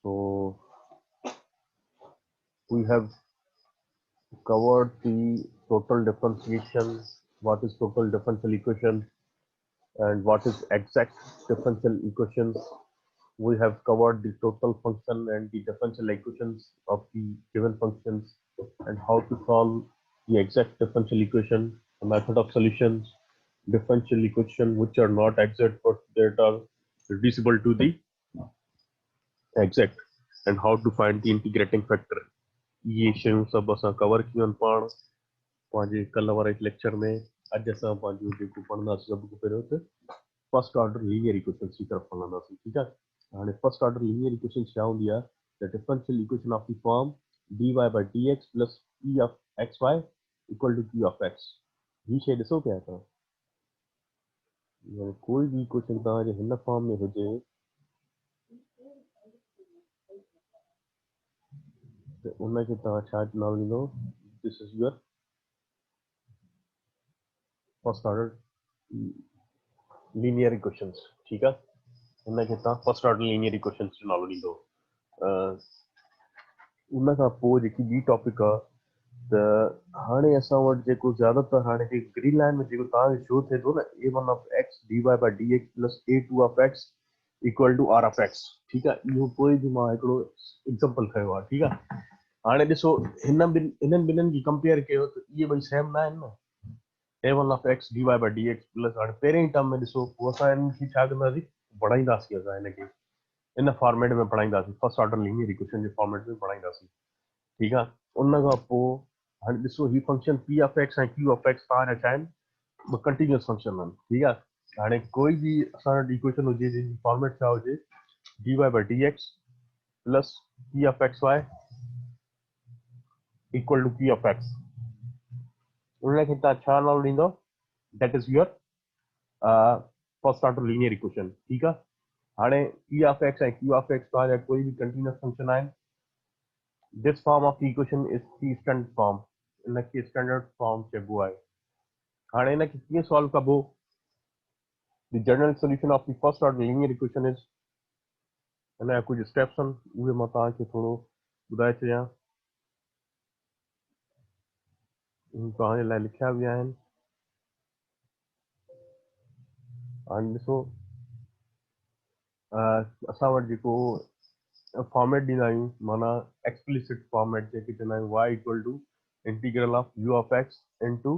So we have covered the total differentiation, what is total differential equation, and what is exact differential equations. We have covered the total function and the differential equations of the given functions and how to solve the exact differential equation, the method of solutions, differential equation which are not exact but that are reducible to the exact, and how to find the integrating factor. ये शयूं सभु असां cover कयूं आहिनि पाण पंहिंजे कल्ह वारे लेक्चर में। अॼु असां पंहिंजो जेको पढ़ंदासीं सभ खां पहिरियों त फर्स्ट ऑर्डर लीनियर इक्वेशन्स जी तरफ़ हलंदासीं। ठीकु आहे। हाणे फर्स्ट ऑर्डर लीनियर इक्वेशन छा हूंदी आहे? The differential equation of the form dy by dx plus p of xy equal to p of x। ही शइ ॾिसो पिया तव्हां, यानी कोई बि इक्वेशन तव्हांजे हिन फॉर्म में हुजे त उनखे तव्हां छा नालो ॾींदो? This is your first order linear equations. ठीकु आहे। उनखे तव्हां फर्स्ट ऑर्डर लीनियर इक्वेशंस जो नालो ॾींदो। उन खां पोइ जेकी ॿी टॉपिक आहे त हाणे असां वटि जेको ज़्यादातर हाणे जेको ग्रीन लाइन में जेको तव्हांखे शो थिए थो न, a1 of x dy by dx plus a2 of x equal to r of x। ठीकु आहे। इहो कोई बि मां हिकिड़ो एग्जाम्पल खयो आहे। ठीकु आहे। हाणे ॾिसो हिननि ॿिन्हिनि जी कंपेयर कयो त इहे ॿई सेम न आहिनि न। a1 of x dy by dx plus हाणे पहिरें टर्म में ॾिसो पोइ असां हिननि खे छा कंदासीं? बढ़ाईंदासीं असां हिनखे इन फॉर्मेट में पढ़ाईंदासीं, फर्स्ट ऑर्डर लीनियर इक्वेशन जे फॉर्मेट में पढ़ाईंदासीं। ठीकु आहे। उन खां पोइ हाणे ॾिसो ही फंक्शन p ऑफ x ऐं q ऑफ x तव्हांजा छा आहिनि? ॿ कंटिन्यूअस फंक्शन आहिनि। ठीकु आहे। हाणे कोई बि असां वटि इक्वेशन हुजे जंहिंजी फॉर्मेट छा हुजे? dy by dx plus p of xy equal to p of x। उनखे तव्हां छा नालो ॾींदो? That is your first order linear equation. ठीकु आहे। हाणे p ऑफ x ऐं q ऑफ x तव्हांजा कोई बि कंटिन्यूअस फंक्शन आहिनि। This form of equation is the standard form. इनखे स्टैंडर्ड फॉर्म चइबो आहे। हाणे इनखे कीअं सॉल्व कबो? The general solution of the first order linear equation is, हिन जा कुझु स्टेप्स आहिनि उहे मां तव्हांखे थोरो ॿुधाए छॾियां, तव्हांजे लाइ लिखिया विया आहिनि। हाणे ॾिसो असां वटि जेको फॉर्मेट ॾींदा आहियूं, माना एक्सप्लिसिट फॉर्मेट जेके चवंदा आहियूं y equal to integral of u of x into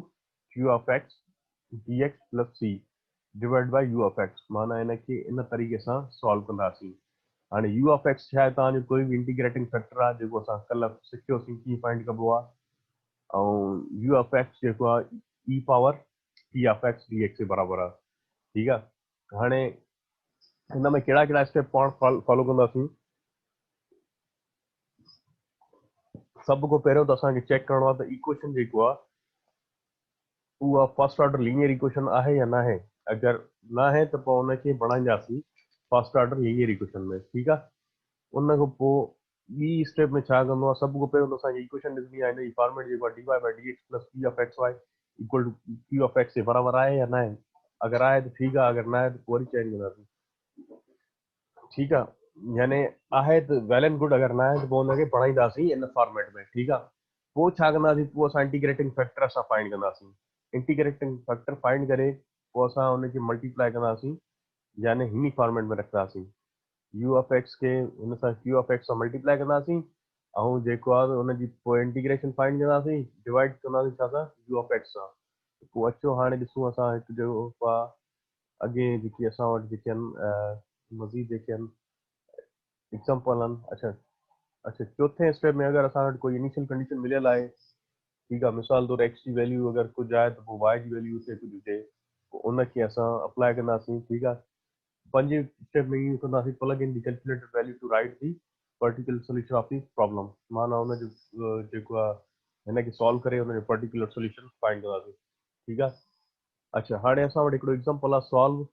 q of x dx plus c divide by u of x, माना हिनखे इन तरीक़े सां सॉल्व कंदासीं। हाणे u ऑफ x छा आहे? तव्हांजो कोई बि इंटीग्रेटिंग फैक्टर आहे जेको असां कल्ह सिखियोसीं कीअं फाइंड कबो आहे। ऐं u ऑफ x जेको आहे e power p of x dx जे बराबरि आहे। ठीकु आहे। हाणे हिन में कहिड़ा कहिड़ा स्टेप पाण फॉलो कंदासीं? सभ खां पहिरियों त असांखे चेक करिणो आहे त इक्वेशन जेको आहे उहा फर्स्ट ऑर्डर लीनियर इक्वेशन आहे या न आहे। अगरि न आहे त पोइ उनखे बढ़ाईंदासीं फर्स्ट ऑर्डर लीनियर इक्वेशन में। ठीकु आहे। उन खां पोइ ॿी स्टेप में छा कंदो आहे? सभ खां पहिरियों त असांखे इक्वेशन ॾिसणी आहे, हिन जी फॉर्मेट जेको आहे dy by dx plus p of xy equal to p of x जे बराबरि आहे या न आहे। अगरि आहे त ठीकु आहे, अगरि न आहे त पोइ वरी चेंज कंदासीं। ठीकु आहे। यानी आहे त वेल एंड गुड, अगरि न आहे त पोइ हुनखे बढ़ाईंदासीं इन फॉर्मेट में। ठीकु आहे। पोइ छा कंदासीं? पोइ असां इंटीग्रेटिंग फैक्टर असां फाइंड कंदासीं। इंटीग्रेटिंग फैक्टर फाइंड करे पोइ असां हुनखे मल्टीप्लाई कंदासीं, यानी हिन फॉर्मेट में रखंदासीं। u ऑफ x खे हुन सां q ऑफ x सां मल्टीप्लाई कंदासीं ऐं जेको आहे हुनजी पोइ इंटीग्रेशन फाइंड कंदासीं, डिवाइड कंदासीं छा सां? u ऑफ x सां। पोइ अचो हाणे ॾिसूं असां हिकु जेको आहे अॻे जेकी असां वटि जेके आहिनि मज़ीद जेके आहिनि एग्जाम्पल आहिनि। अच्छा चौथे स्टेप में अगरि असां वटि कोई इनिशियल कंडीशन मिलियल आहे, ठीकु आहे, मिसाल तौरु एक्स जी वैल्यू अगरि कुझु आहे त पोइ वाई जी वैल्यू हुते कुझु हुजे, पोइ उनखे असां अप्लाई कंदासीं। ठीकु आहे। पंजे स्टेप में यूज़ कंदासीं plug in the calculated value to write the particular solution of the problem, माना हुनजो जेको आहे हिनखे सॉल्व करे हुनजो पर्टिकुलर सोल्यूशन फाइंड कंदासीं। ठीकु आहे। अच्छा हाणे असां वटि हिकिड़ो एग्जाम्पल आहे, solve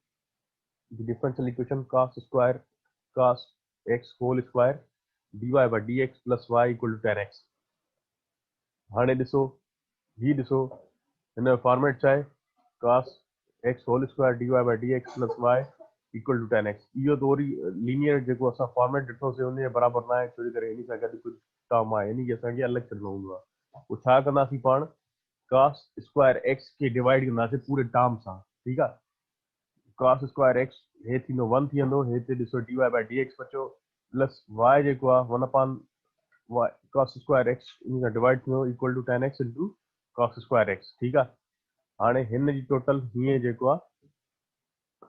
the differential equation cos square cos x whole square dy by dx plus y equal to 10x। हाणे ॾिसो हिन फॉर्मेट छा आहे cos x whole square dy by dx plus y equal to tan x। इहो तो worry linear जेको असां format ॾिठोसीं उन जे बराबरि न आहे, छो जे करे इन सां गॾु कुझु टर्म आहे, इन खे असांखे अलॻि छॾिणो हूंदो आहे। पोइ छा कंदासीं पाण, cos स्क्वायर x खे डिवाइड कंदासीं पूरे टर्म सां, ठीकु आहे। cos स्क्वायर x हे थींदो 1 थी वेंदो, हे ते ॾिसो dy बाय dx बचो प्लस y जेको आहे 1 upon y cos square x इन सां डिवाइड थींदो equal to tan x into cos square x, ठीकु आहे। हाणे हिन जी टोटल हीअं जेको आहे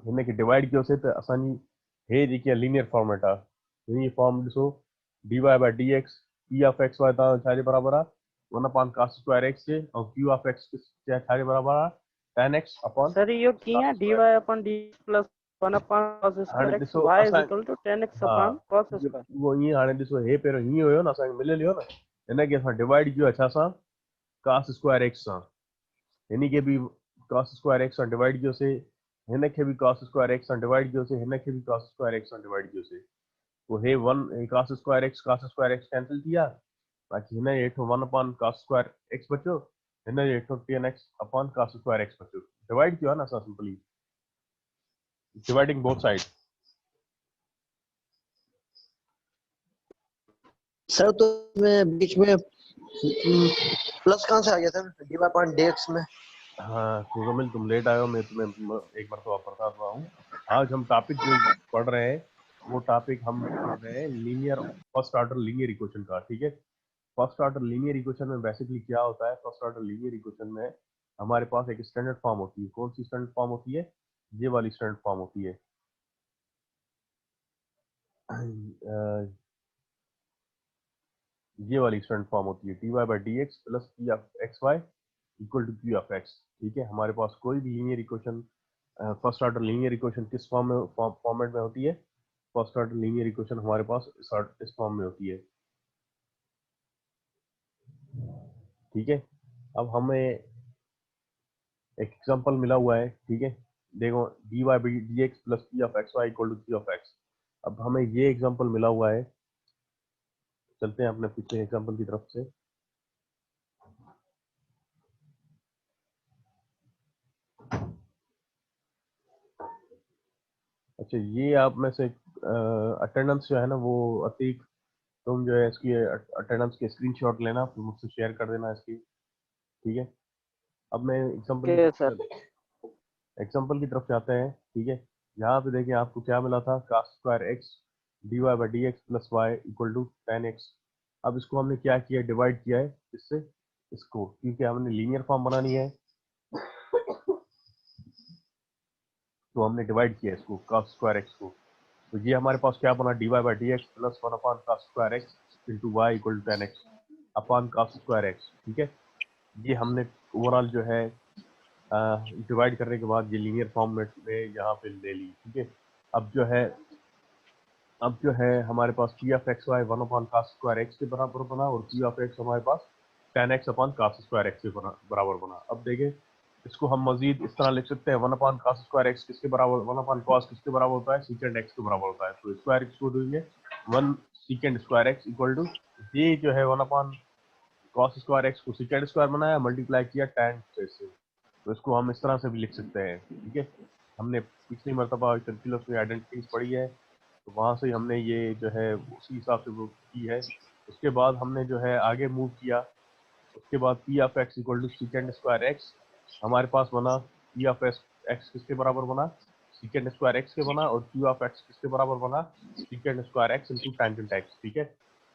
हिन खे डिवाइड कयोसीं त असांजी हे जेकी आहे लीनियर फॉर्मेट आहे, हिन जी फॉर्म ॾिसो dy by dx p of x y तव्हां छाजे बराबरि आहे 1 अपॉन cos स्क्वायर x जे, ऐं q ऑफ x छाजे बराबरि आहे tan x अपॉन सर इहो कीअं cos dy square. Upon d plus 1 upon cos हाणे स्क्वायर x ॾिसो y इज असां इक्वल टू tan x हा अपॉन cos स्क्वायर। उहो ईअं, हाणे ॾिसो हे पहिरियों हीअं हुयो न, असांखे मिलियल हुयो न, हिनखे असां डिवाइड कयो छा सां cos स्क्वायर x सां, हिन खे बि cos स्क्वायर x सां डिवाइड कयोसीं, हिन खे बि cos स्क्वायर x सां डिवाइड कयोसीं, हिन खे बि cos स्क्वायर x सां डिवाइड कयोसीं। पोइ हे 1 cos स्क्वायर x कैंसिल थी विया, बाक़ी हिन जे हेठो 1 अपॉन cos स्क्वायर x बचो, हिन जे हेठो tan x upon cos square x बचो। डिवाइड कयो आहे न असां simply, dividing both side. Sir तो इसमें बीच में प्लस कहाँ से आ गया सर dy अपॉन dx में? हाँ मुकम्मल, तुम लेट आए हो, मैं तुम्हें एक मरतबा पढ़ता रहा हूँ। आज हम टॉपिक जो पढ़ रहे हैं वो टॉपिक हम पढ़ रहे हैं linear first order linear equation का, ठीक है। फर्स्ट ऑर्डर लीनियर इक्वेशन में बेसिकली क्या होता है, फर्स्ट ऑर्डर लीनियर इक्वेशन में हमारे पास एक स्टैंडर्ड फॉर्म होती है। कौन सी स्टैंडर्ड फॉर्म होती है? ये वाली स्टैंडर्ड फॉर्म होती है। ये वाली स्टैंडर्ड फॉर्म होती है dy by D x plus p of x Y equal to p of x, ठीक है। हमारे पास कोई भी linear equation, first order linear equation किस फॉर्मेट में होती है? फर्स्ट ऑर्डर लीनियर इक्वेशन हमारे पास इस फॉर्म में होती है, ठीक है। अब हमें एक एग्जांपल मिला हुआ है, ठीक है। देखो dy by D x plus p of x Y equal to p of x. अब हमें ये एग्जांपल मिला हुआ है, चलते हैं अपने पिछले एग्जांपल की तरफ से। अच्छा, ये आप में से अटेंडेंस जो है ना वो अतीक, तुम जो है इसकी अटेंडेंस की स्क्रीनशॉट लेना, फिर मुझसे शेयर कर देना इसकी, ठीक है। अब मैं ओके सर। एग्जांपल की तरफ जाते हैं, ठीक है। यहाँ पे देखिए आपको क्या मिला था, cos square x dy by D x plus y equal to tan x। अब इसको हमने क्या किया, डिवाइड किया है इससे, इसको, क्योंकि हमने लीनियर फॉर्म बनानी है तो हमने डिवाइड किया इसको cos स्क्वायर एक्स को। तो ये हमारे पास क्या बना, dy by D x plus 1 upon cos square x into y equal to tan x upon cos square x, ठीक है। ये हमने ओवरऑल जो है डिवाइड करने के बाद ये लीनियर फॉर्म में यहाँ पे ले ली, ठीक है। अब जो है हमारे पास P of x Y 1 upon cos square X के बराबर बना, और पी ऑफ एक्स हमारे पास tan x upon cos square X के बराबर बना। अब देखें इसको हम मजीद इस तरह लिख सकते हैं, 1 अपॉन cos स्क्वायर एक्स किसके बराबर, 1 अपॉन cos किसके बराबर होता है, सीकेंड एक्स के बराबर होता है। तो स्क्वायर एक्स को देंगे 1 secant square x equal to, ये जो है 1 अपॉन cos स्क्वायर एक्स को सीकेंड स्क्वायर बनाया, मल्टीप्लाई किया tan से, तो इसको हम इस तरह से भी लिख सकते हैं, ठीक है। हमने पिछली मरतबा कैलकुलस में आइडेंटिटीज पढ़ी है, तो वहाँ से हमने ये जो है उसी हिसाब से वो की है। उसके बाद हमने जो है आगे मूव किया, उसके बाद p of x equal to secant square x हमारे पास बना, पी ऑफ एक्स किसके बराबर बना, सीकेंड स्क्वायर एक्स के बना, और पी ऑफ एक्स किसके बराबर बना, सीकेंड square x into tangent x, ठीक है।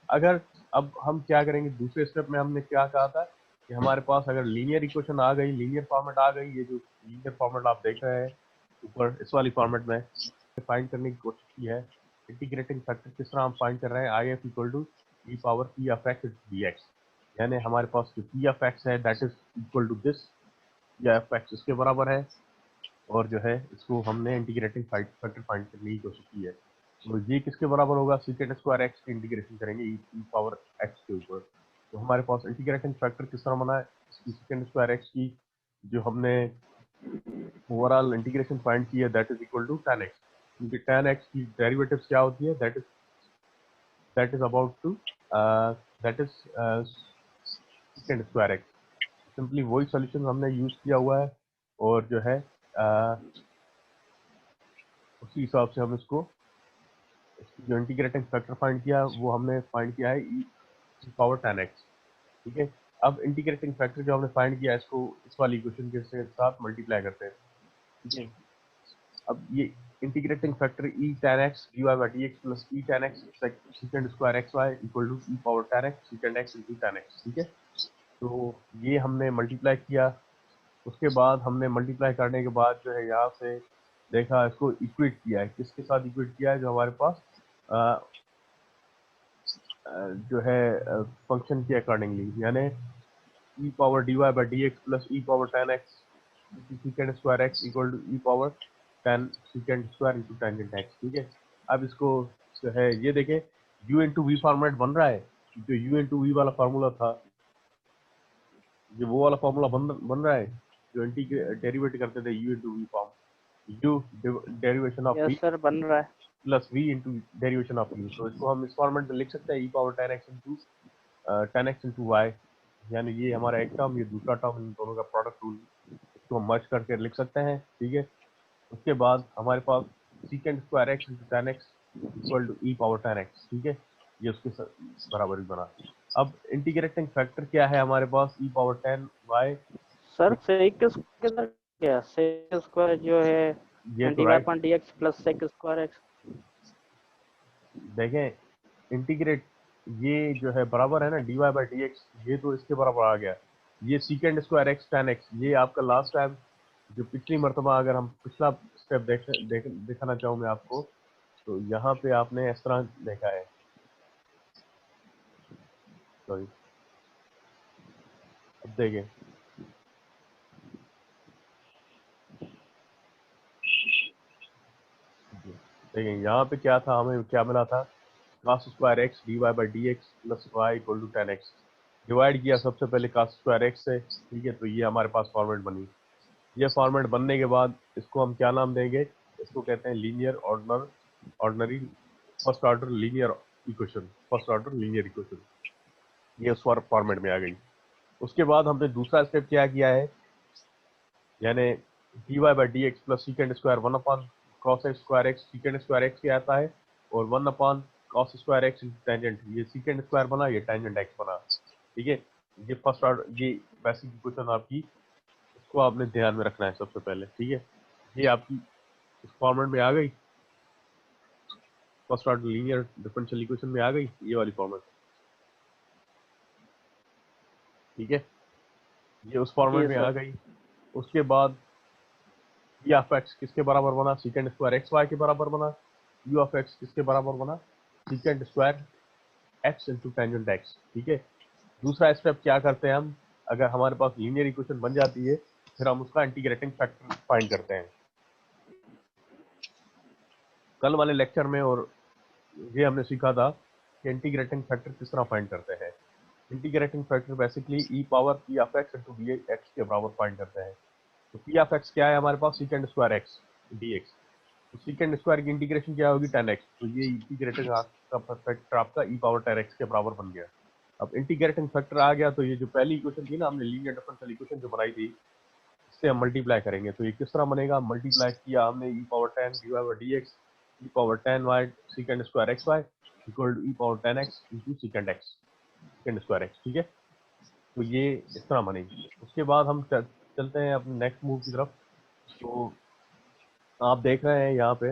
अगर अब हम क्या करेंगे, दूसरे स्टेप में हमने क्या कहा था कि हमारे पास अगर लीनियर इक्वेशन आ गई, लीनियर फॉर्मेट आ गई, ये जो लीनियर फॉर्मेट आप देख रहे हैं ऊपर इस वाली फॉर्मेट में फाइंड करने की कोशिश की है। इंटीग्रेटिंग फैक्टर किस तरह हम फाइंड कर रहे हैं, I F equal to E power p of x d x, यानी हमारे पास जो पी ऑफ एक्स है that is equal to this, या एफ एक्स इसके बराबर है, और जो है इसको हमने इंटीग्रेटिंग फैक्टर फाइंड करने की कोशिश की है। तो ये किसके बराबर होगा, सीकेंड स्क्वायर एक्स की इंटीग्रेशन करेंगे ई पावर एक्स के ऊपर। तो हमारे पास इंटीग्रेटिंग फैक्टर किस तरह बना है, इसकी सेकेंड स्क्वायर एक्स की जो हमने ओवरऑल इंटीग्रेशन फाइंड की है that is equal to tan x, क्योंकि tan x की डेरिवेटिव्स क्या होती है, that is about to that is secant square x, simply वही सॉल्यूशन हमने यूज किया हुआ है और जो है उसी हिसाब से हम इसको जो इंटीग्रेटिंग फैक्टर फाइंड किया वो हमने फाइंड किया है ई पावर 10x। ठीक है, अब इंटीग्रेटिंग फैक्टर जो हमने फाइंड किया है इसको इस वाली इक्वेशन के साथ मल्टीप्लाई करते हैं। ठीक है, अब ये integrating factor e tan x dy by dx plus e tan x secant square xy equal to E power tan x secant x into tan x। ठीक है, तो ये हमने मल्टीप्लाई किया। उसके बाद हमने मल्टीप्लाई करने के बाद जो है यहाँ से देखा, इसको इक्वेट किया है। किसके साथ इक्वेट किया है? जो हमारे पास जो है फंक्शन के अकॉर्डिंगली, यानी E power dy by dx plus E power tan x secant square x equal to E power tan secant स्क्वायर इंटू टेंजेंट x। ठीक है, अब इसको जो है ये देखें, u इंटू वी फॉर्मेट बन रहा है। जो u इंटू वी वाला फार्मूला था, ये वो वाला फार्मूला बन रहा है जो डेरिवेट करते थे u into v form, u derivation of v yes sir बन रहा है। Plus v into derivation of u। तो इसको हम इस फॉर्मेट में लिख सकते हैं, e power tan x into tan x into y, यानी ये हमारा एक टर्म, ये दूसरा टर्म, इन दोनों का प्रोडक्ट रूल, इसको हम मर्ज करके लिख सकते हैं। ठीक है, उसके बाद हमारे पास secant square x into tan x equal to E power tan x। ठीक है, ये उसके बराबर ही बना। अब इंटीग्रेटिंग फैक्टर क्या है हमारे पास? E power 10 y। Sir sec square क्या? sec स्क्वायर जो है ये तो dy right, upon dx plus sec square x। देखें इंटीग्रेट, ये जो है बराबर है ना dy बाई dx, ये तो इसके बराबर आ गया। ये secant square x tan x, ये आपका लास्ट टाइम जो पिछली मरतबा, अगर हम पिछला स्टेप दिखाना चाहूँ मैं आपको, तो यहाँ पे आपने इस तरह देखा है। सॉरी, अब देखें, देखें यहाँ पे क्या था, हमें क्या मिला था? cos square x dy by dx plus y equal to tan x। Divide किया सबसे पहले cos स्क्वायर x से। ठीक है, तो ये हमारे पास फॉर्मेट बनी। ये फॉर्मेट बनने के बाद इसको हम क्या नाम देंगे? इसको कहते हैं linear ordinary first order linear equation, first order linear equation. ये उस फॉर्मेट में आ गई। उसके बाद हमने दूसरा स्टेप क्या किया है, यानी dy by D x plus secant square 1 upon cos square x, secant square x क्या आता है, और 1 upon cos square x tangent, ये secant स्क्वायर बना, ये टेंजेंट एक्स बना। ठीक है, ये फर्स्ट ऑर्डर, ये बेसिक इक्वेशन आपकी, इसको आपने ध्यान में रखना है सबसे पहले। ठीक है, ये आपकी इस फॉर्मेट में आ गई, first order linear differential equation में आ गई ये वाली फॉर्मेट। ठीक है, ये उस फॉर्मेट जी में सर। आ गई। उसके बाद ई ऑफ एक्स किसके बराबर बना? secant स्क्वायर एक्स वाई के बराबर बना। यू ऑफ एक्स किसके बराबर बना? secant square x into tangent x. ठीक है, दूसरा स्टेप क्या करते हैं हम, अगर हमारे पास लीनियर इक्वेशन बन जाती है, फिर हम उसका इंटीग्रेटिंग फैक्टर फाइंड करते हैं। कल वाले लेक्चर में और ये हमने सीखा था कि इंटीग्रेटिंग फैक्टर किस तरह फाइंड करते हैं। Integrating factor basically E power p of x into D x के बराबर फाइंड करते हैं। तो पी ऑफ एक्स क्या है हमारे पास? secant square x d x. तो secant स्क्वायर की इंटीग्रेशन क्या होगी? tan x। तो ये इंटीग्रेटिंग का फैक्टर आपका ई पावर tan x के बराबर बन गया। अब इंटीग्रेटिंग फैक्टर आ गया, तो ये जो पहली इक्वेशन थी ना, हमने लीनियर डिफरेंशियल इक्वेशन जो बनाई थी, इससे हम मल्टीप्लाई करेंगे। तो ये किस तरह बनेगा? मल्टीप्लाई किया हमने E power 10 dy by D X, E power 10 y secant square X Y equal to E power 10 x into secant x, secant square x। ठीक है, तो ये इस तरह बनेगी। उसके बाद हम चलते हैं अपने नेक्स्ट मूव की तरफ। तो आप देख रहे हैं यहाँ पे,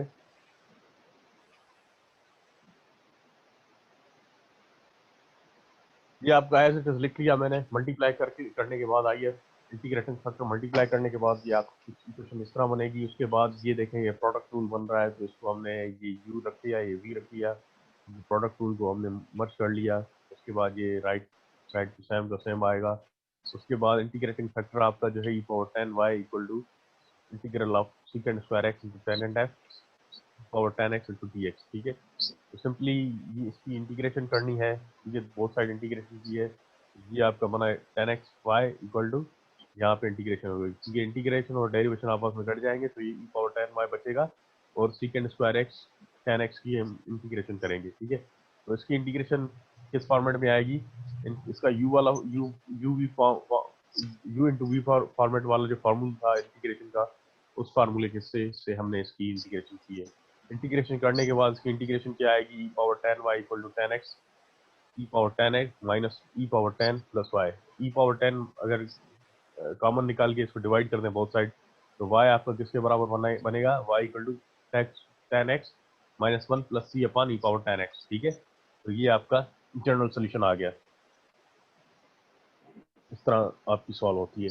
ये आपका एज इट इज लिख लिया मैंने, मल्टीप्लाई करने के बाद आई है इंटीग्रेटिंग फैक्टर, मल्टीप्लाई करने के बाद ये आपकी इक्वेशन इस तरह बनेगी। उसके बाद ये देखें, ये प्रोडक्ट रूल बन रहा है, तो इसको हमने ये u रख दिया, ये v रख दिया, प्रोडक्ट रूल को हमने मर्ज कर लिया। उसके बाद ये राइट साइड टू सेम का सेम आएगा। उसके बाद इंटीग्रेटिंग फैक्टर आपका जो है E power 10 y equal to integral of secant square x into tangent f power 10x into D X. ठीक है, तो सिंपली ये इसकी इंटीग्रेशन करनी है, ये बोथ साइड इंटीग्रेशन की है। ये आपका बना है 10x y इक्वल टू, यहाँ पे इंटीग्रेशन हो गई। ये इंटीग्रेशन और डेरिवेशन आपस में कट जाएंगे, तो ये ई पावर 10y बचेगा, और secant स्क्वायर एक्स 10x की हम इंटीग्रेशन करेंगे। ठीक है, तो इसकी इंटीग्रेशन किस फॉर्मेट में आएगी? इसका u वाला u v u into v format वाला जो फार्मूला था इंटीग्रेशन का, उस फार्मूले के से हमने इसकी इंटीग्रेशन की है। इंटीग्रेशन करने के बाद इसकी इंटीग्रेशन क्या आएगी, e power 10y equal to 10x, e power 10x minus e power 10 plus y। e power 10 अगर कॉमन निकाल के इसको डिवाइड कर दें बोथ साइड, तो y आपका किसके बराबर बनेगा, y equal to 10x minus 1 plus c upon e power 10x। ठीक है, तो ये आपका जनरल सोल्यूशन आ गया। इस तरह आपकी सॉल्व होती है।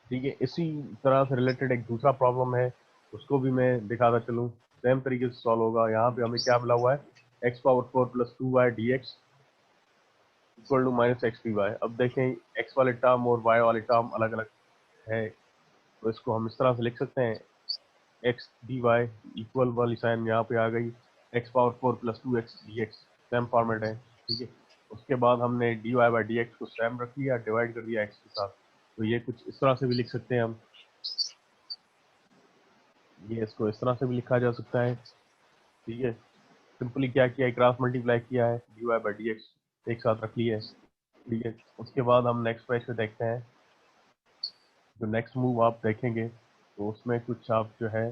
ठीक है, इसी तरह से रिलेटेड एक दूसरा प्रॉब्लम है, उसको भी मैं दिखाता चलूँ। सेम तरीके से सॉल्व होगा। यहाँ पे हमें क्या मिला हुआ है, x power 4 plus 2y dx equal to minus x D y. अब देखें x वाले टर्म और y वाले टर्म अलग अलग है, तो इसको हम इस तरह से लिख सकते हैं, एक्स डी वाई इक्वल वाली साइन यहाँ पे आ गई, x power 4 plus 2x dx same format है। ठीक है, उसके बाद हमने dy बाई डी एक्स को सेम रख लिया, डिवाइड कर दिया x के साथ। तो ये कुछ इस तरह से भी लिख सकते हैं हम, ये इसको इस तरह से भी लिखा जा सकता है। ठीक है, सिंपली क्या किया है, क्रॉस मल्टीप्लाई किया है, dy बाई डी एक्स एक साथ रख लिया है। ठीक है, उसके बाद हम नेक्स्ट पेज पे देखते हैं। जो नेक्स्ट मूव आप देखेंगे तो उसमें कुछ आप जो है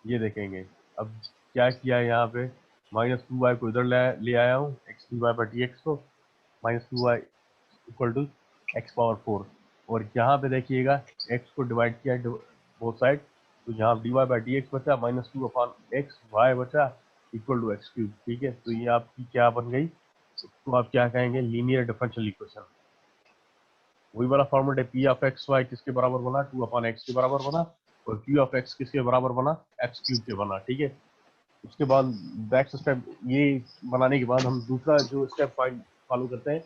ये देखेंगे। अब क्या किया है यहाँ पे, माइनस 2y को इधर ले आया हूँ, X D Y by D X को, minus 2y equal to X power 4, और यहाँ पे देखिएगा x को डिवाइड किया बोथ साइड, तो यहाँ d Y by D x बचा माइनस 2 अपॉन एक्स, वाई बचा इक्वल टू एक्स क्यूब। ठीक है, तो ये आपकी क्या बन गई, तो आप क्या कहेंगे, लीनियर डिफरेंशियल इक्वेशन। वही वाला फॉर्मेट है, पी ऑफ एक्स वाई किसके बराबर बना, 2 अपॉन एक्स के बराबर बना, और पी ऑफ एक्स किसके बराबर बना, एक्स क्यूब के बना। ठीक है, उसके बाद नेक्स्ट स्टेप ये बनाने के बाद हम दूसरा जो स्टेप फॉलो करते हैं,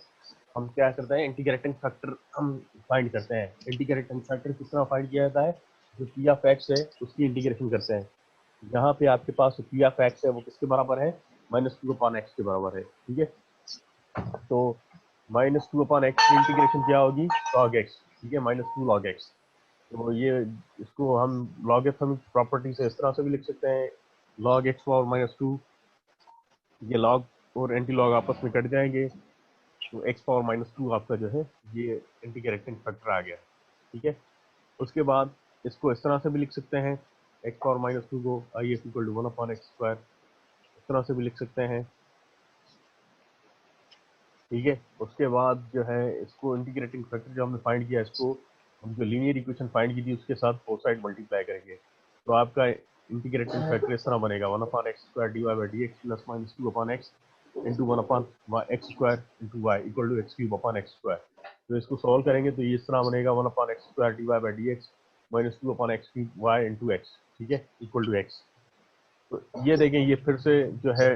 हम क्या करते हैं, इंटीग्रेटिंग फैक्टर हम फाइंड करते हैं। इंटीग्रेटिंग फैक्टर किस तरह फाइंड किया जाता है, जो पी ऑफ एक्स है उसकी इंटीग्रेशन करते हैं। जहाँ पे आपके पास पी ऑफ एक्स है वो किसके बराबर है, माइनस 2 अपॉन एक्स के बराबर है। ठीक है, तो माइनस 2 अपॉन एक्स की इंटीग्रेशन क्या होगी, लॉग एक्स। ठीक है, माइनस 2 लॉग एक्स। तो ये इसको हम लॉगरिथमिक प्रॉपर्टी से इस तरह से भी लिख सकते हैं, लॉग एक्स पावर माइनस 2, ये लॉग और एंटी लॉग आपस में कट जाएंगे, तो एक्स पावर माइनस 2 आपका जो है ये इंटीग्रेटिंग फैक्टर आ गया। ठीक है, उसके बाद इसको इस तरह से भी लिख सकते हैं, एक्स पावर माइनस 2 को I F equal to 1 upon x square, इस तरह से भी लिख सकते हैं। ठीक है, उसके बाद जो है इसको इंटीग्रेटिंग फैक्टर जो हमने फाइंड किया, इसको हम जो लीनियर इक्वेशन फाइंड की थी उसके साथ फोर साइड मल्टीप्लाई करेंगे, तो आपका इंटीग्रेटिंग फैक्टर इस तरह बनेगा, 1 upon x square d Y by D x plus minus 2 upon x into 1 upon x square into y equal to x cube upon x square. तो इसको सॉल्व करेंगे तो ये इस तरह बनेगा, 1 upon x square d Y by D x minus 2 upon x cube y into x. ठीक है, इक्वल टू एक्स। तो ये देखें, ये फिर से जो है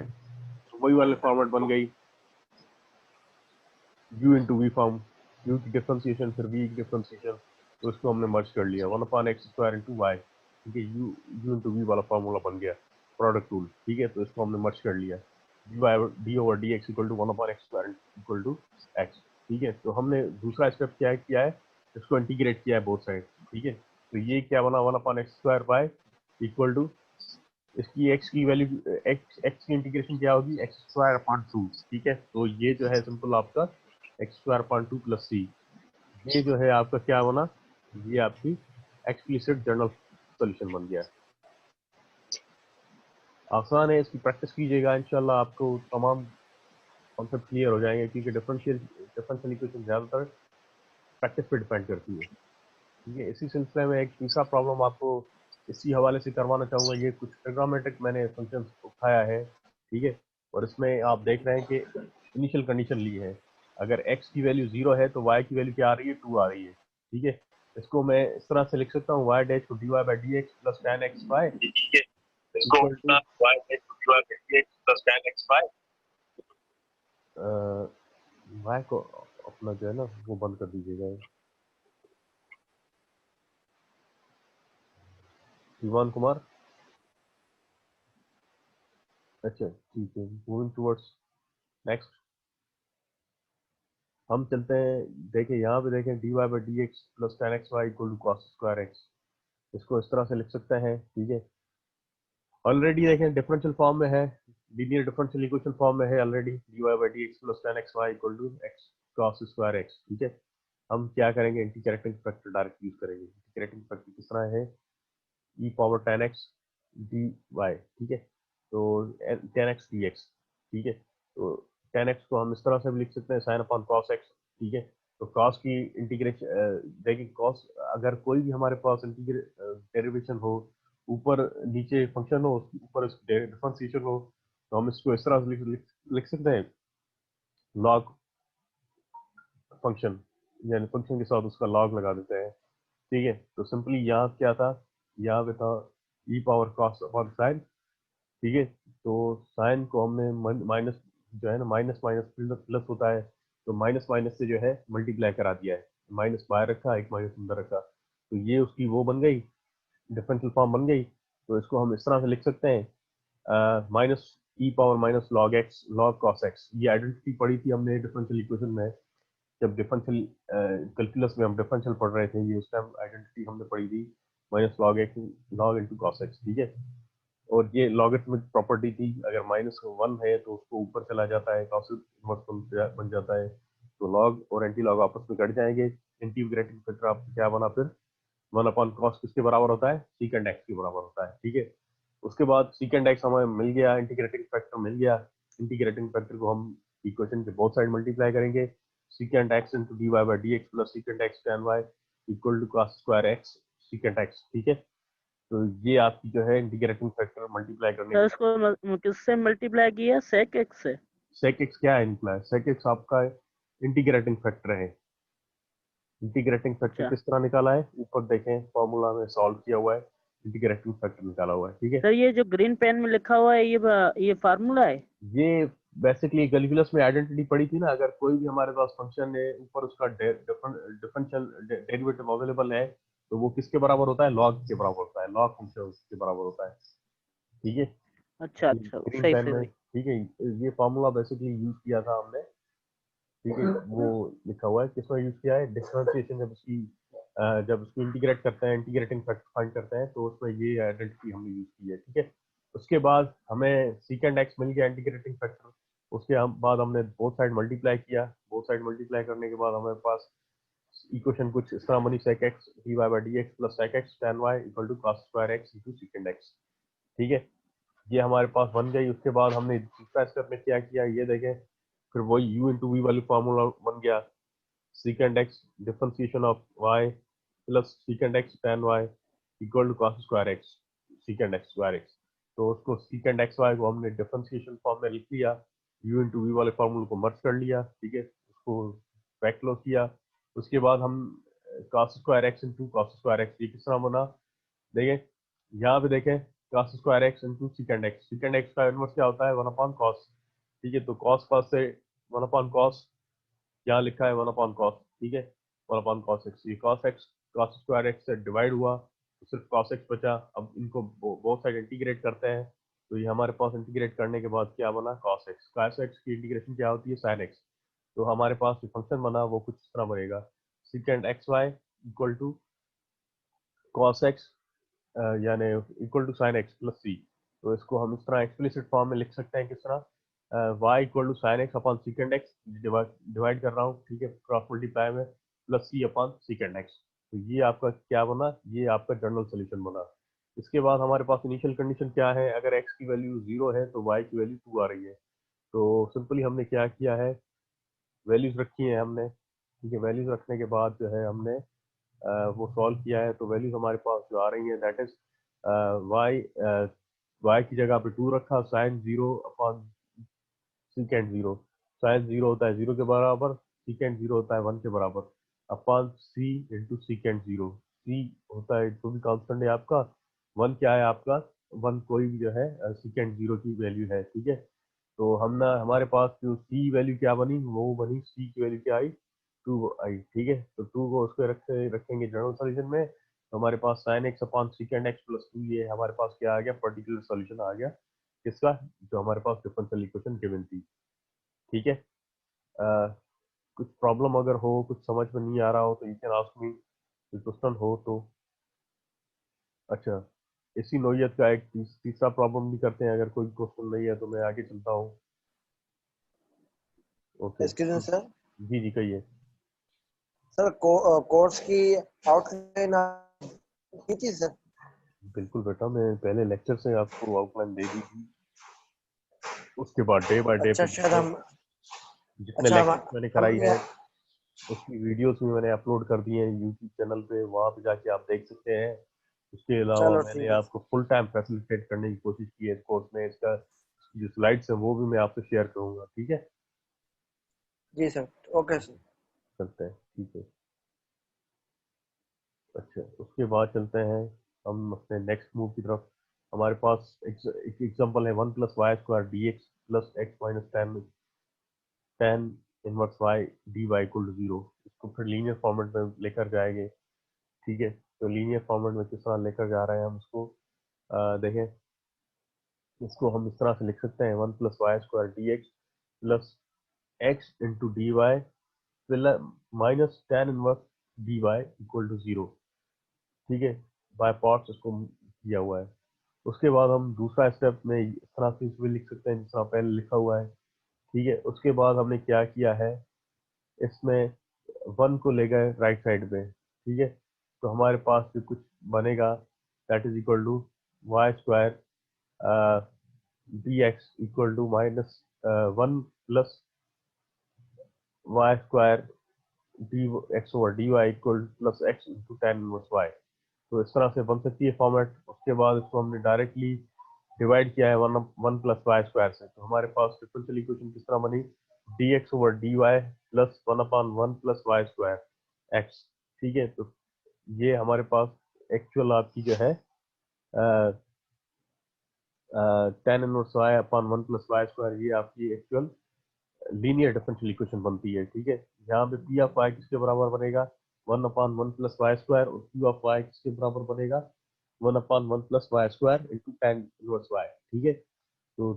वही वाले फॉर्मेट बन गई, u into v form, u की डिफ्रेंसिएशन फिर v की डिफ्रेंसिएशन, तो इसको हमने मर्ज कर लिया, 1 upon x square into y. ठीक है, u इंटू वी वाला फार्मूला बन गया, प्रोडक्ट रूल। ठीक है, तो इसको हमने मर्ज कर लिया, d over d x equal to 1 upon x square equal to x. ठीक है, तो हमने दूसरा स्टेप क्या किया है, इसको इंटीग्रेट किया है बोथ साइड। ठीक है, तो ये क्या बना, 1 upon x square y equal to इसकी x की वैल्यू, x की इंटीग्रेशन क्या होगी, एक्स स्क्वायर अपॉन 2। ठीक है, तो ये जो है सिंपल आपका एक्स स्क्वायर अपॉन 2 प्लस सी, ये जो है आपका क्या बना, ये आपकी एक्सप्लिसिट जनरल सॉल्यूशन बन गया। आसान है, इसकी प्रैक्टिस कीजिएगा, इंशाल्लाह आपको तमाम कॉन्सेप्ट क्लियर हो जाएंगे, क्योंकि डिफरेंशियल इक्वेशन ज़्यादातर प्रैक्टिस पे डिपेंड करती है। ठीक है, इसी सिलसिले में एक तीसरा प्रॉब्लम आपको इसी हवाले से करवाना चाहूँगा। ये कुछ ट्रिग्नोमेट्रिक मैंने फंक्शन उठाया है। ठीक है, और इसमें आप देख रहे हैं कि इनिशियल कंडीशन ली है, अगर x की वैल्यू 0 है तो y की वैल्यू क्या आ रही है, 2 आ रही है। ठीक है, इसको मैं इस तरह से लिख सकता हूँ, y डैश को dy by D x plus tan x Y equal to y dash को dy by D x plus tan x y. y को अपना जो है ना वो बंद कर दीजिएगा, शिवान कुमार। अच्छा ठीक है, मूविंग टुवर्ड्स नेक्स्ट हम चलते हैं। देखिए यहाँ पे देखें, d Y by D x plus tan x Y equal to cos square x, इसको इस तरह से लिख सकते हैं। ठीक है, ऑलरेडी देखें डिफरेंशियल फॉर्म में है, लीनियर डिफरेंशियल इक्वेशन फॉर्म में है already, dy/dx + tan xy = x cos square x। ठीक है, हम क्या करेंगे, इंटीग्रेटिंग फैक्टर डायरेक्ट यूज करेंगे। इंटीग्रेटिंग फैक्टर किस तरह है, e power tan x dy। ठीक है, तो tan x dx। ठीक है, तो tan x को हम इस तरह से भी लिख सकते हैं sin अपॉन cos x। ठीक है, तो cos की इंटीग्रेशन देखिए, cos अगर कोई भी हमारे पास डेरिवेशन हो, ऊपर नीचे फंक्शन हो, ऊपर डिफरेंशिएशन हो, तो हम इसको इस तरह से लिख सकते हैं, लॉग फंक्शन, यानी फंक्शन के साथ उसका लॉग लगा देते हैं। ठीक है, तो सिंपली यहाँ क्या था, यहाँ पे था e power cos upon sin। ठीक है, तो साइन को हमने माइनस, जो है ना, माइनस माइनस प्लस प्लस होता है, तो माइनस माइनस से जो है मल्टीप्लाई करा दिया है, माइनस बाहर रखा, एक माइनस अंदर रखा, तो ये उसकी वो बन गई, डिफरेंशियल फॉर्म बन गई। तो इसको हम इस तरह से लिख सकते हैं, minus E power minus log X log cos X. ये आइडेंटिटी पढ़ी थी हमने डिफरेंशियल इक्वेशन में, जब डिफरेंशियल कैलकुलस में हम डिफरेंशियल पढ़ रहे थे, ये उस टाइम आइडेंटिटी हमने पढ़ी थी, minus log X log into cos x. ठीक है, और ये लॉगरिथमिक प्रॉपर्टी थी, अगर -1 है तो उसको ऊपर चला जाता है, cos इनवर्स बन जाता है, तो लॉग और एंटी लॉग आपस में कट जाएंगे। इंटीग्रेटिंग फैक्टर आपका क्या बना फिर, 1 अपॉन कॉस किसके बराबर होता है, सीकेंड एक्स के बराबर होता है। ठीक है, उसके बाद सीकेंड एक्स हमें मिल गया, इंटीग्रेटिंग फैक्टर मिल गया। इंटीग्रेटिंग फैक्टर को हम इक्वेशन के बोथ साइड मल्टीप्लाई करेंगे, secant x into d Y by D x plus secant x tan y equal to cos square x secant x. ठीक है, तो ये आपकी जो है इंटीग्रेटिंग फैक्टर मल्टीप्लाई करने सर के इसको किससे मल्टीप्लाई किया, sec x से? सेक एक्स क्या है, निकला है सेक एक्स आपका इंटीग्रेटिंग फैक्टर है। इंटीग्रेटिंग फैक्टर अच्छा किस तरह निकाला है, ऊपर देखें फॉर्मूला में सॉल्व किया हुआ है, इंटीग्रेटिंग फैक्टर निकाला हुआ है। ठीक है, सर, ये जो ग्रीन पेन में लिखा हुआ है, ये फार्मूला है? ये बेसिकली कैलकुलस में आइडेंटिटी पड़ी थी ना, अगर कोई भी हमारे पास फंक्शन है, ऊपर उसका डिफरेंशियल डेरिवेटिव अवेलेबल है, तो वो किसके बराबर होता है, लॉग के बराबर होता है, लॉग फंक्शन के बराबर होता है। ठीक है, अच्छा अच्छा, ग्रीन सही पेन सही में, सही। ठीक है, ये फॉर्मूला बेसिकली यूज किया था हमने। ठीक है, वो लिखा हुआ है किसमें यूज किया है, डिफरेंशिएशन जब उसको इंटीग्रेट करते हैं, इंटीग्रेटिंग फैक्टर फाइंड करते हैं, तो उसमें ये आइडेंटिटी हमने यूज की है। ठीक है, उसके बाद हमें सीकेंड एक्स मिल गया इंटीग्रेटिंग फैक्टर, उसके बाद हमने बोथ साइड मल्टीप्लाई किया, बोथ साइड मल्टीप्लाई करने के बाद हमारे पास इक्वेशन कुछ इस तरह बनी, sec x dy by dx plus sec x tan y equal to cos square x into secant x. ठीक है, ये हमारे पास बन गई। उसके बाद हमने दूसरा स्टेप में क्या किया, ये देखें, फिर वही u इंटू वी वाली फार्मूला बन गया, secant x differentiation of y plus secant x tan y equal to cos square x secant x square x। तो उसको secant x y को हमने डिफरेंशिएशन फॉर्म में लिख लिया, u इंटू वी वाले फार्मूले को मर्ज कर लिया। ठीक है, उसको बैक क्लोज किया। उसके बाद हम cos square x into cos square x, ये किस तरह बना, देखें, यहाँ पे देखें, cos square x into secant x का इनवर्स क्या होता है, 1 अपॉन कॉस। ठीक है, तो कॉस पास से 1 अपॉन कॉस, यहाँ लिखा है 1 अपॉन कॉस। ठीक है, 1 अपॉन कॉस एक्स, ये cos x cos square x से डिवाइड हुआ, तो सिर्फ कॉस एक्स बचा। अब इनको बोथ साइड इंटीग्रेट करते हैं, तो ये हमारे पास इंटीग्रेट करने के बाद क्या बना, कॉस एक्स की इंटीग्रेशन क्या होती है, साइन एक्स। तो हमारे पास जो फंक्शन बना वो कुछ इस तरह बनेगा, secant X Y equal to cos X, यानी equal to sine X plus C. तो इसको हम इस तरह एक्सप्लिसिट फॉर्म में लिख सकते हैं, किस तरह, y equal to sine x upon secant x, divide कर रहा हूँ, ठीक है, क्रॉस मल्टीप्लाई में, plus c upon secant x. तो ये आपका क्या बना, ये आपका जनरल सोल्यूशन बना। इसके बाद हमारे पास इनिशियल कंडीशन क्या है, अगर एक्स की वैल्यू 0 है तो वाई की वैल्यू 2 आ रही है। तो सिंपली हमने क्या किया है, वैल्यूज रखी है हमने। ठीक है, वैल्यूज रखने के बाद जो है हमने वो सॉल्व किया है, तो वैल्यूज हमारे पास जो आ रही है, दैट इज वाई, वाई की जगह पे 2 रखा, साइन 0 अपॉन सीकेंड 0। साइन 0 होता है 0 के बराबर, सीकेंड 0 होता है 1 के बराबर, अपॉन सी इंटू सीकेंड 0। सी होता है जो भी कांस्टेंट है आपका, 1 क्या है आपका, 1 कोई भी जो है सीकेंड 0 की वैल्यू है। ठीक है, तो हम ना, हमारे पास जो सी वैल्यू क्या बनी, वो बनी, सी की वैल्यू क्या आई, 2 आई। ठीक है, तो 2 को उसको रखेंगे जनरल सोल्यूशन में, तो हमारे पास sine x upon secant X plus 2, ये हमारे पास क्या आ गया, पर्टिकुलर सोल्यूशन आ गया किसका, जो हमारे पास डिफरेंशियल इक्वेशन गिवन थी। ठीक है, कुछ प्रॉब्लम अगर हो, कुछ समझ में नहीं आ रहा हो, तो यू कैन आस्क मी, कोई क्वेश्चन हो तो। अच्छा, इसी नोयत का एक तीसरा प्रॉब्लम भी करते हैं, अगर कोई क्वेश्चन नहीं है तो मैं आगे चलता हूँ। Okay excuse me sir. जी जी कहिए। सर कोर्स की आउटलाइन की थी सर। बिल्कुल बेटा, मैं पहले लेक्चर से आपको आउटलाइन दे दी थी, उसके बाद डे बाय डे अच्छा पे शायद हम जितने अच्छा लेक्चर्स मैंने कराई हमने है उसकी वीडियोस भी मैंने अपलोड कर दी हैं यूट्यूब चैनल पे, वहाँ पे जाके आप देख सकते हैं। उसके अलावा चलो मैंने ठीक है आपको फुल टाइम फैसिलिटेट करने की कोशिश की है इस कोर्स में। इसका जो स्लाइड्स है वो भी मैं आपसे शेयर करूंगा, ठीक है। जी सर। Okay sir. चलते हैं, ठीक है। अच्छा, उसके बाद चलते हैं हम अपने नेक्स्ट मूव की तरफ। हमारे पास एक एग्जांपल है 1 + y² dx plus x minus tan inverse y d y equal to 0। इसको फिर लीनियर फॉर्मेट में लेकर जाएंगे, ठीक है। तो लीनियर फॉर्मेट में किस तरह लेकर जा रहे हैं हम उसको देखें। इसको हम इस तरह से लिख सकते हैं 1 + y² dx plus x into d y minus tan inverse d y equal to 0, ठीक है। बाय पार्ट्स इसको किया हुआ है। उसके बाद हम दूसरा स्टेप में इस तरह से इसमें लिख सकते हैं जिस तरह पहले लिखा हुआ है, ठीक है। उसके बाद हमने क्या किया है, इसमें 1 को ले गए राइट साइड में, ठीक है। तो हमारे पास जो कुछ बनेगा that is equal to y² d x equal to minus 1 + y² d x over d y equal plus x into tan inverse y. तो इस तरह से बन सकती है फॉर्मेट। उसके बाद इसको हमने डायरेक्टली डिवाइड किया है 1 + y² से। तो हमारे पास डिफरेंशियल इक्वेशन किस तरह बनी, d x over d y plus 1/1 + y² x, ठीक है। तो ये हमारे पास एक्चुअल आपकी जो है ten inverse Y upon 1 + y², ये आपकी एक्चुअल लीनियर डिफरेंशियल इक्वेशन बनती है, ठीक है। यहाँ पे पी ऑफ वाई किसके बराबर बनेगा 1/1 + y² और पी ऑफ वाई किसके बराबर बनेगा 1/1 + y² into tan inverse Y, ठीक है। तो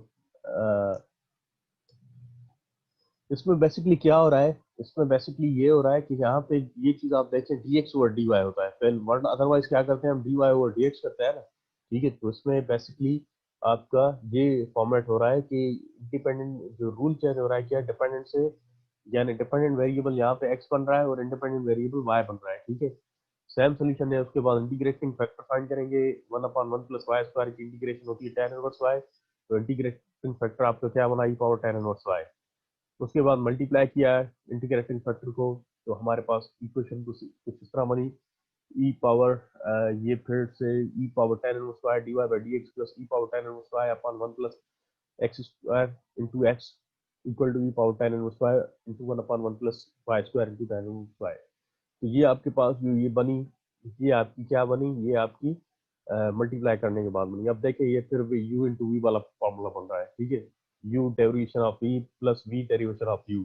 इसमें बेसिकली क्या हो रहा है, इसमें बेसिकली ये हो रहा है कि यहाँ पे ये चीज आप देखें d x over d y होता है पहले, वरना अदरवाइज क्या करते हैं हम d y over d x करते हैं ना, ठीक है। तो इसमें बेसिकली आपका ये फॉर्मेट हो रहा है कि इंडिपेंडेंट जो रूल चेंज हो रहा है क्या, डिपेंडेंट से यानी डिपेंडेंट वेरिएबल यहाँ पे एक्स बन रहा है और इंडिपेंडेंट वेरिएबल वाई बन रहा है, ठीक है। सेम सोल्यूशन है। उसके बाद इंटीग्रेटिंग फैक्टर फाइंड करेंगे 1/1 + y² की इंटीग्रेशन होती है टेन इनवर्स वाई। तो इंटीग्रेटिंग फैक्टर आपका क्या बना e⁻10⁻y। उसके बाद मल्टीप्लाई किया है इंटीग्रेटिंग फैक्टर को, तो हमारे पास इक्वेशन कुछ इस तरह बनी ई पावर ये फिर से e⁻10⁻y dy by dx plus e⁻10⁻y upon 1 + x² into x equal to e⁻10⁻y into 1/1 + y² into 10⁻y। तो ये आपके पास जो ये बनी, ये आपकी क्या बनी, ये आपकी मल्टीप्लाई करने के बाद बनी। अब देखिए ये फिर u इंटू वी वाला फॉर्मूला बन रहा है, ठीक है। u derivation of v plus v derivation of u।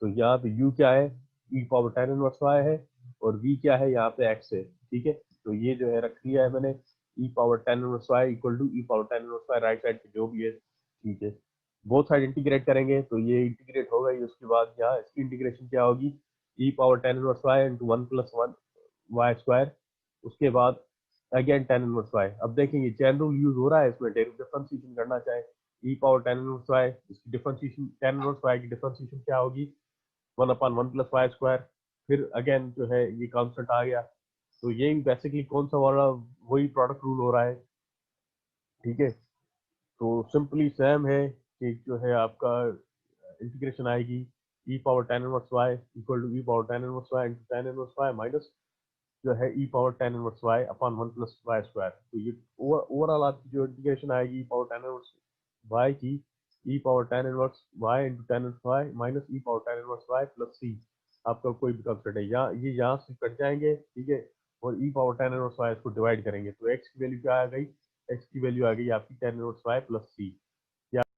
तो यहाँ पे u क्या है e⁻10⁻y है और v क्या है यहाँ पे x है, ठीक है। तो ये जो है रख दिया है मैंने e⁻10⁻y equal to e⁻10⁻y right side पे जो भी है, ठीक है। बोथ साइड इंटीग्रेट करेंगे तो ये इंटीग्रेट होगा ही। उसके बाद यहाँ इसकी इंटीग्रेशन क्या होगी e⁻10⁻y इंटू 1 + 1 y²। उसके बाद अगेन टेन इनवर्स वाई। अब देखेंगे चैन रूल यूज हो रहा है इसमें, डिफरेंशिएशन करना चाहे e⁻10⁻y इसकी डिफरेंशिएशन टेन इनवर्स वाई की डिफरेंशिएशन क्या होगी 1/1 + y²। फिर अगेन जो है ये कांस्टेंट आ गया। तो यही बेसिकली कौन सा वाला वही प्रोडक्ट रूल हो रहा है, ठीक है। तो सिंपली सेम है कि जो है आपका इंटीग्रेशन आएगी e⁻10⁻y equal to e⁻10⁻y into tan inverse y minus जो है e⁻10⁻y अपॉन 1 + y²। तो ये ओवरऑल आपकी जो इंटीग्रेशन आएगी e⁻10⁻y की e⁻10⁻y into tan inverse y minus e⁻10⁻y plus c। आपका कोई भी कंसेप्ट है यहाँ, ये यहाँ से कट जाएंगे, ठीक है। और e⁻10⁻y इसको डिवाइड करेंगे तो x की वैल्यू क्या आ गई, x की वैल्यू आ गई आपकी tan inverse y plus c।